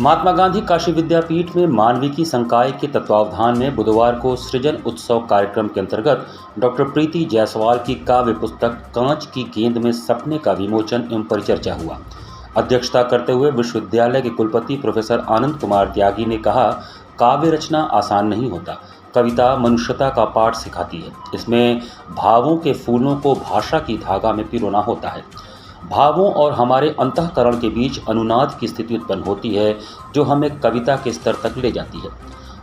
महात्मा गांधी काशी विद्यापीठ में मानविकी संकाय के तत्वावधान में बुधवार को सृजन उत्सव कार्यक्रम के अंतर्गत डॉक्टर प्रीति जायसवाल की काव्य पुस्तक कांच की गेंद में सपने का विमोचन एवं परिचर्चा हुआ। अध्यक्षता करते हुए विश्वविद्यालय के कुलपति प्रोफेसर आनंद कुमार त्यागी ने कहा, काव्य रचना आसान नहीं होता। कविता मनुष्यता का पाठ सिखाती है। इसमें भावों के फूलों को भाषा की धागा में पिरोना होता है। भावों और हमारे अंतःकरण के बीच अनुनाद की स्थिति उत्पन्न होती है, जो हमें कविता के स्तर तक ले जाती है।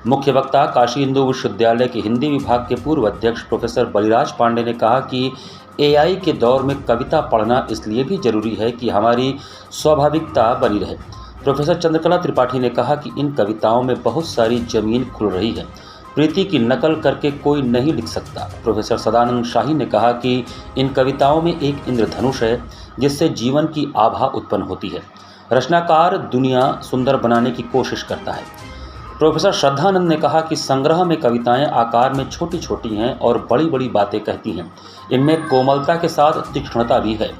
मुख्य वक्ता काशी हिंदू विश्वविद्यालय के हिंदी विभाग के पूर्व अध्यक्ष प्रोफेसर बलिराज पांडे ने कहा कि एआई के दौर में कविता पढ़ना इसलिए भी जरूरी है कि हमारी स्वाभाविकता बनी रहे। प्रोफेसर चंद्रकला त्रिपाठी ने कहा कि इन कविताओं में बहुत सारी जमीन खुल रही है। प्रीति की नकल करके कोई नहीं लिख सकता। प्रोफेसर सदानंद शाही ने कहा कि इन कविताओं में एक इंद्रधनुष है, जिससे जीवन की आभा उत्पन्न होती है। रचनाकार दुनिया सुंदर बनाने की कोशिश करता है। प्रोफेसर श्रद्धानंद ने कहा कि संग्रह में कविताएं आकार में छोटी छोटी हैं और बड़ी बड़ी बातें कहती हैं। इनमें कोमलता के साथ तीक्ष्णता भी है।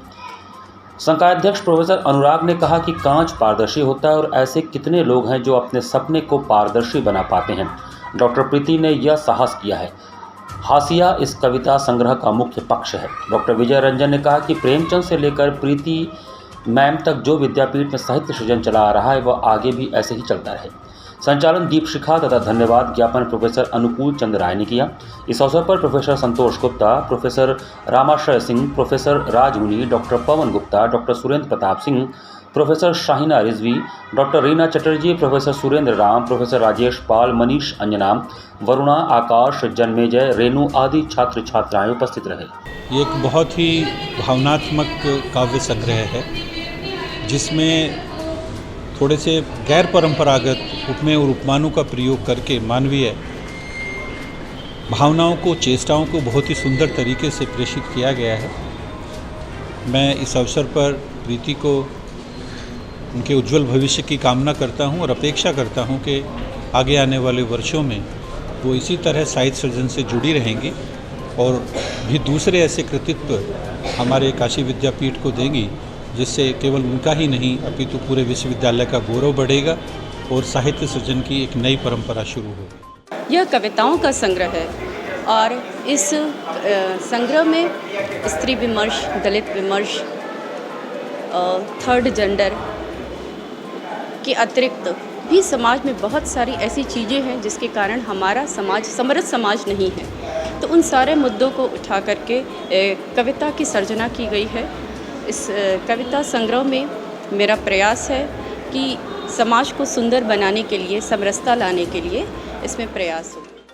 संकायाध्यक्ष प्रोफेसर अनुराग ने कहा कि कांच पारदर्शी होता है और ऐसे कितने लोग हैं जो अपने सपने को पारदर्शी बना पाते हैं। डॉक्टर प्रीति ने यह साहस किया है। हासिया इस कविता संग्रह का मुख्य पक्ष है। डॉक्टर विजय रंजन ने कहा कि प्रेमचंद से लेकर प्रीति मैम तक जो विद्यापीठ में साहित्य सृजन चला आ रहा है, वह आगे भी ऐसे ही चलता रहे। संचालन दीपशिखा तथा धन्यवाद ज्ञापन प्रोफेसर अनुकूल चंद्र राय ने किया। इस अवसर पर professor Santosh Gupta, professor Ramashray Singh, professor Rajmuni, doctor Pawan Gupta, doctor Surendra Pratap Singh, professor Shahina Rizvi, doctor Reena Chatterjee, professor Surendra Ram, professor Rajesh Pal, Manish Anjana, Varuna, Akash, Janmejay, Renu आदि छात्र छात्राएं उपस्थित रहे। ये एक बहुत ही भावनात्मक काव्य संग्रह है, जिसमें थोड़े से गैर परंपरागत उपमेय और उपमानों का प्रयोग करके मानवीय भावनाओं को, चेष्टाओं को बहुत ही सुंदर तरीके से प्रेषित किया गया है। मैं इस अवसर पर प्रीति को उनके उज्जवल भविष्य की कामना करता हूं और अपेक्षा करता हूं कि आगे आने वाले वर्षों में वो इसी तरह साहित्य सृजन से जुड़ी रहेंगी और भी दूसरे ऐसे कृतित्व हमारे काशी विद्यापीठ को देंगी, जिससे केवल उनका ही नहीं अपितु पूरे विश्वविद्यालय का गौरव बढ़ेगा और साहित्य सृजन की एक नई परंपरा शुरू होगी। यह कविताओं का संग्रह है और इस संग्रह में स्त्री विमर्श, दलित विमर्श, थर्ड जेंडर के अतिरिक्त भी समाज में बहुत सारी ऐसी चीज़ें हैं जिसके कारण हमारा समाज समृद्ध समाज नहीं है। तो उन सारे मुद्दों को उठा करके कविता की सर्जना की गई है। इस कविता संग्रह में मेरा प्रयास है कि समाज को सुंदर बनाने के लिए, समरसता लाने के लिए इसमें प्रयास हो।